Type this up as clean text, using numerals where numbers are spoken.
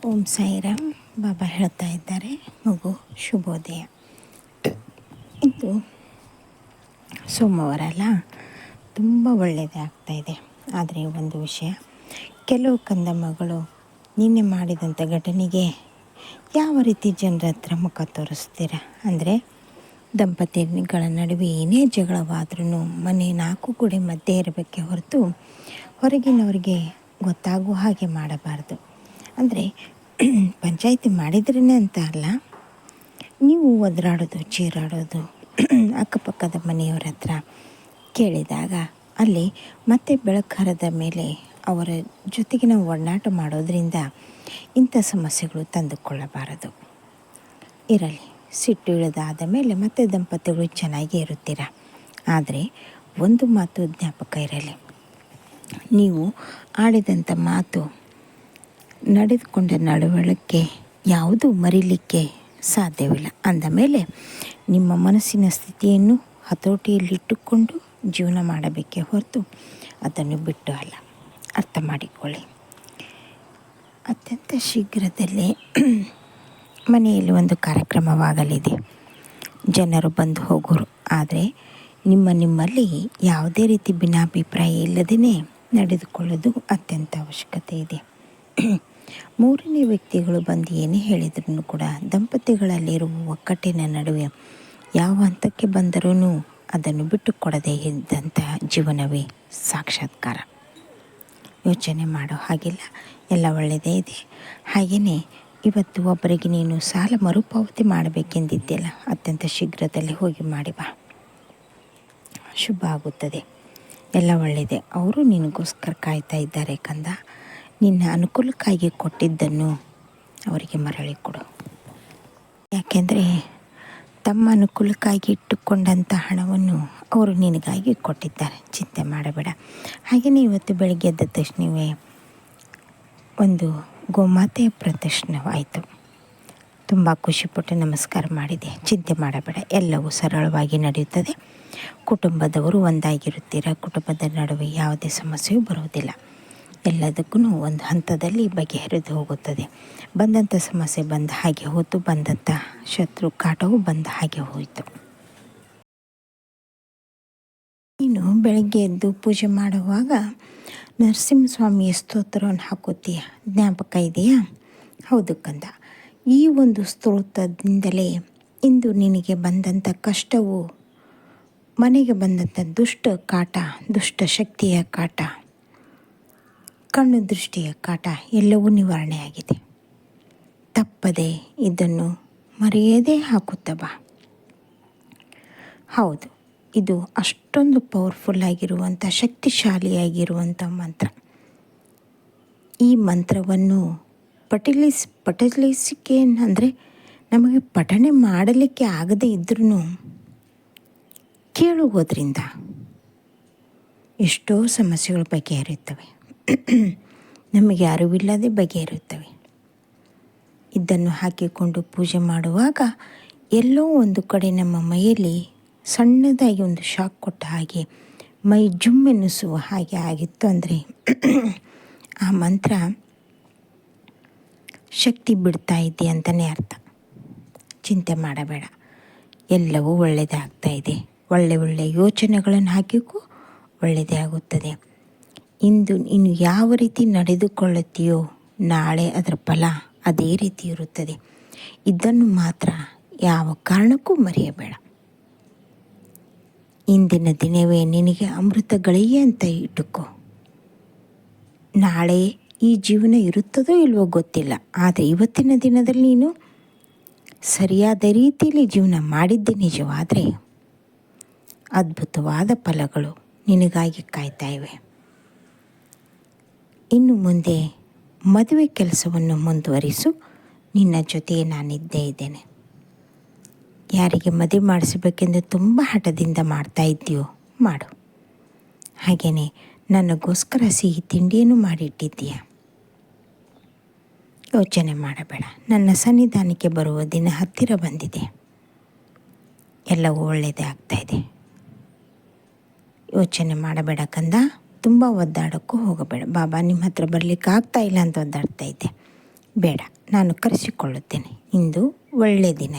ಓಂ ಸಾಯಿರಾಮ್. ಬಾಬಾ ಹೇಳ್ತಾ ಇದ್ದಾರೆ, ಮಗು ಶುಭೋದಯ. ಇದು ಸೋಮವಾರ ಅಲ್ಲ, ತುಂಬ ಒಳ್ಳೆಯದೇ ಆಗ್ತಾಯಿದೆ. ಆದರೆ ಒಂದು ವಿಷಯ, ಕೆಲವು ಕಂದಮ್ಮಗಳು ನಿನ್ನೆ ಮಾಡಿದಂಥ ಘಟನೆಗೆ ಯಾವ ರೀತಿ ಜನರ ಹತ್ರ ಮುಖ ತೋರಿಸ್ತೀರ ಅಂದರೆ, ದಂಪತಿಗಳ ನಡುವೆ ಏನೇ ಜಗಳವಾದ್ರೂ ಮನೆ 4 ಗೋಡೆ ಮಧ್ಯೆ ಇರಬೇಕೆ ಹೊರತು ಹೊರಗಿನವರಿಗೆ ಗೊತ್ತಾಗುವ ಹಾಗೆ ಮಾಡಬಾರ್ದು. ಅಂದರೆ ಪಂಚಾಯಿತಿ ಮಾಡಿದ್ರೇ ಅಂತ ಅಲ್ಲ, ನೀವು ಒದರಾಡೋದು ಚೀರಾಡೋದು ಅಕ್ಕಪಕ್ಕದ ಮನೆಯವರ ಹತ್ರ ಕೇಳಿದಾಗ ಅಲ್ಲಿ ಮತ್ತೆ ಬೆಳಕು ಹರಿದ ಮೇಲೆ ಅವರ ಜೊತೆಗೆ ನಾವು ಒಡನಾಟ ಮಾಡೋದರಿಂದ ಇಂಥ ಸಮಸ್ಯೆಗಳು ತಂದುಕೊಳ್ಳಬಾರದು. ಇರಲಿ, ಸಿಟ್ಟು ಇಳಿದಾದ ಮೇಲೆ ಮತ್ತೆ ದಂಪತಿಗಳು ಚೆನ್ನಾಗೇ ಇರುತ್ತೀರ. ಆದರೆ ಒಂದು ಮಾತು ಜ್ಞಾಪಕ ಇರಲಿ, ನೀವು ಆಡಿದಂಥ ಮಾತು, ನಡೆದುಕೊಂಡ ನಡವಳಿಕೆ ಯಾವುದೂ ಮರೀಲಿಕ್ಕೆ ಸಾಧ್ಯವಿಲ್ಲ. ಅಂದ ಮೇಲೆ ನಿಮ್ಮ ಮನಸ್ಸಿನ ಸ್ಥಿತಿಯನ್ನು ಹತೋಟಿಯಲ್ಲಿಟ್ಟುಕೊಂಡು ಜೀವನ ಮಾಡಬೇಕೇ ಹೊರತು ಅದನ್ನು ಬಿಟ್ಟು ಅಲ್ಲ. ಅರ್ಥ ಮಾಡಿಕೊಳ್ಳಿ. ಅತ್ಯಂತ ಶೀಘ್ರದಲ್ಲೇ ಮನೆಯಲ್ಲಿ ಒಂದು ಕಾರ್ಯಕ್ರಮವಾಗಲಿದೆ. ಜನರು ಬಂದು ಹೋಗೋರು. ಆದರೆ ನಿಮ್ಮಲ್ಲಿ ಯಾವುದೇ ರೀತಿ ಭಿನ್ನಾಭಿಪ್ರಾಯ ಇಲ್ಲದೇ ನಡೆದುಕೊಳ್ಳೋದು ಅತ್ಯಂತ ಅವಶ್ಯಕತೆ ಇದೆ. 3ನೇ ವ್ಯಕ್ತಿಗಳು ಬಂದು ಏನೇ ಹೇಳಿದ್ರೂ ಕೂಡ ದಂಪತಿಗಳಲ್ಲಿರುವ ಒಕ್ಕಟ್ಟಿನ ನಡುವೆ ಯಾವ ಹಂತಕ್ಕೆ ಬಂದರೂ ಅದನ್ನು ಬಿಟ್ಟು ಕೊಡದೇ ಇದ್ದಂಥ ಜೀವನವೇ ಸಾಕ್ಷಾತ್ಕಾರ. ಯೋಚನೆ ಮಾಡೋ ಹಾಗಿಲ್ಲ, ಎಲ್ಲ ಒಳ್ಳೆಯದೇ ಇದೆ. ಹಾಗೆಯೇ ಇವತ್ತು ಒಬ್ಬರಿಗೆ ನೀನು ಸಾಲ ಮರುಪಾವತಿ ಮಾಡಬೇಕೆಂದಿದ್ದೆಲ್ಲ, ಅತ್ಯಂತ ಶೀಘ್ರದಲ್ಲಿ ಹೋಗಿ ಮಾಡಿ ಬಾ, ಶುಭ ಆಗುತ್ತದೆ. ಎಲ್ಲ ಒಳ್ಳೆಯದೇ. ಅವರು ನಿನಗೋಸ್ಕರ ಕಾಯ್ತಾ ಇದ್ದಾರೆ ಕಂದ. ನಿನ್ನ ಅನುಕೂಲಕ್ಕಾಗಿ ಕೊಟ್ಟಿದ್ದನ್ನು ಅವರಿಗೆ ಮರಳಿ ಕೊಡು. ಯಾಕೆಂದರೆ ತಮ್ಮ ಅನುಕೂಲಕ್ಕಾಗಿ ಇಟ್ಟುಕೊಂಡಂಥ ಹಣವನ್ನು ಅವರು ನಿನಗಾಗಿ ಕೊಟ್ಟಿದ್ದಾರೆ. ಚಿಂತೆ ಮಾಡಬೇಡ. ಹಾಗೆಯೇ ಇವತ್ತು ಬೆಳಗ್ಗೆ ಎದ್ದ ತಕ್ಷಣವೇ ಒಂದು ಗೋಮಾತೆಯ ಪ್ರದರ್ಶನವಾಯಿತು. ತುಂಬ ಖುಷಿಪಟ್ಟು ನಮಸ್ಕಾರ ಮಾಡಿದೆ. ಚಿಂತೆ ಮಾಡಬೇಡ, ಎಲ್ಲವೂ ಸರಳವಾಗಿ ನಡೆಯುತ್ತದೆ. ಕುಟುಂಬದವರು ಒಂದಾಗಿರುತ್ತೀರ. ಕುಟುಂಬದ ನಡುವೆ ಯಾವುದೇ ಸಮಸ್ಯೆಯೂ ಬರುವುದಿಲ್ಲ. ಎಲ್ಲದಕ್ಕೂ ಒಂದು ಹಂತದಲ್ಲಿ ಬಗೆಹರಿದು ಹೋಗುತ್ತದೆ. ಬಂದಂಥ ಸಮಸ್ಯೆ ಬಂದ ಹಾಗೆ ಹೋಯಿತು, ಬಂದಂಥ ಶತ್ರು ಕಾಟವು ಬಂದ ಹಾಗೆ ಹೋಯಿತು. ನೀನು ಬೆಳಗ್ಗೆ ಎದ್ದು ಪೂಜೆ ಮಾಡುವಾಗ ನರಸಿಂಹಸ್ವಾಮಿಯ ಸ್ತೋತ್ರವನ್ನು ಹಾಕೋತೀಯ, ಜ್ಞಾಪಕ ಇದೆಯಾ? ಹೌದು ಕಂದ. ಈ ಒಂದು ಸ್ತೋತ್ರದಿಂದಲೇ ಇಂದು ನಿನಗೆ ಬಂದಂಥ ಕಷ್ಟವು, ಮನೆಗೆ ಬಂದಂಥ ದುಷ್ಟ ಕಾಟ, ದುಷ್ಟ ಶಕ್ತಿಯ ಕಾಟ, ಕಣ್ಣು ದೃಷ್ಟಿಯ ಕಾಟ ಎಲ್ಲವೂ ನಿವಾರಣೆಯಾಗಿದೆ. ತಪ್ಪದೆ ಇದನ್ನು ಮರೆಯದೇ ಹಾಕುತ್ತಾ ಬಾ. ಹೌದು, ಇದು ಅಷ್ಟೊಂದು ಪವರ್ಫುಲ್ಲಾಗಿರುವಂಥ, ಶಕ್ತಿಶಾಲಿಯಾಗಿರುವಂಥ ಮಂತ್ರ. ಈ ಮಂತ್ರವನ್ನು ಪಠಲಿಸಿಕೆ ಅಂದರೆ ನಮಗೆ ಪಠನೆ ಮಾಡಲಿಕ್ಕೆ ಆಗದೇ ಇದ್ರೂ ಕೇಳುವುದರಿಂದ ಎಷ್ಟೋ ಸಮಸ್ಯೆಗಳು ಬಗೆಹರಿಯುತ್ತವೆ. ನಮಗೆ ಅರಿವಿಲ್ಲದೆ ಬಗೆಹರಿಯುತ್ತವೆ. ಇದನ್ನು ಹಾಕಿಕೊಂಡು ಪೂಜೆ ಮಾಡುವಾಗ ಎಲ್ಲೋ ಒಂದು ಕಡೆ ನಮ್ಮ ಮೈಯಲ್ಲಿ ಸಣ್ಣದಾಗಿ ಒಂದು ಶಾಕ್ ಕೊಟ್ಟ ಹಾಗೆ, ಮೈ ಜುಮ್ಮೆನ್ನಿಸುವ ಹಾಗೆ ಆಗಿತ್ತು ಅಂದರೆ ಆ ಮಂತ್ರ ಶಕ್ತಿ ಬಿಡ್ತಾ ಇದೆ ಅಂತಲೇ ಅರ್ಥ. ಚಿಂತೆ ಮಾಡಬೇಡ, ಎಲ್ಲವೂ ಒಳ್ಳೆಯದೇ ಆಗ್ತಾಯಿದೆ. ಒಳ್ಳೆ ಯೋಚನೆಗಳನ್ನು ಹಾಕಿಗೂ ಒಳ್ಳೆಯದೇ ಆಗುತ್ತದೆ. ಇಂದು ನೀನು ಯಾವ ರೀತಿ ನಡೆದುಕೊಳ್ಳುತ್ತೀಯೋ ನಾಳೆ ಅದರ ಫಲ ಅದೇ ರೀತಿ ಇರುತ್ತದೆ. ಇದನ್ನು ಮಾತ್ರ ಯಾವ ಕಾರಣಕ್ಕೂ ಮರೆಯಬೇಡ. ಇಂದಿನ ದಿನವೇ ನಿನಗೆ ಅಮೃತ ಗಳಿಗೆ ಅಂತ ಇಟ್ಟುಕೋ. ನಾಳೆ ಈ ಜೀವನ ಇರುತ್ತದೋ ಇಲ್ವೋ ಗೊತ್ತಿಲ್ಲ. ಆದರೆ ಇವತ್ತಿನ ದಿನದಲ್ಲಿ ನೀನು ಸರಿಯಾದ ರೀತಿಯಲ್ಲಿ ಜೀವನ ಮಾಡಿದ್ದೇ ನಿಜವಾದರೆ ಅದ್ಭುತವಾದ ಫಲಗಳು ನಿನಗಾಗಿ ಕಾಯ್ತಾ ಇವೆ. ಇನ್ನು ಮುಂದೆ ಮದುವೆ ಕೆಲಸವನ್ನು ಮುಂದುವರಿಸು. ನಿನ್ನ ಜೊತೆ ನಾನಿದ್ದೇ ಇದ್ದೇನೆ. ಯಾರಿಗೆ ಮದುವೆ ಮಾಡಿಸಬೇಕೆಂದು ತುಂಬ ಹಠದಿಂದ ಮಾಡ್ತಾ ಇದ್ದೀಯೋ ಮಾಡು. ಹಾಗೆಯೇ ನನಗೋಸ್ಕರ ಸಿಹಿ ತಿಂಡಿಯನ್ನು ಮಾಡಿಟ್ಟಿದ್ದೀಯ. ಯೋಚನೆ ಮಾಡಬೇಡ, ನನ್ನ ಸನ್ನಿಧಾನಕ್ಕೆ ಬರುವ ದಿನ ಹತ್ತಿರ ಬಂದಿದೆ. ಎಲ್ಲವೂ ಒಳ್ಳೆಯದೇ ಆಗ್ತಾಯಿದೆ. ಯೋಚನೆ ಮಾಡಬೇಡ ಕಂದ. ತುಂಬ ಒದ್ದಾಡೋಕ್ಕೂ ಹೋಗಬೇಡ. ಬಾಬಾ ನಿಮ್ಮ ಹತ್ರ ಬರಲಿಕ್ಕೆ ಆಗ್ತಾ ಇಲ್ಲ ಅಂತ ಒದ್ದಾಡ್ತಾ ಇದ್ದೆ. ಬೇಡ, ನಾನು ಕರೆಸಿಕೊಳ್ಳುತ್ತೇನೆ. ಇಂದು ಒಳ್ಳೆಯ ದಿನ.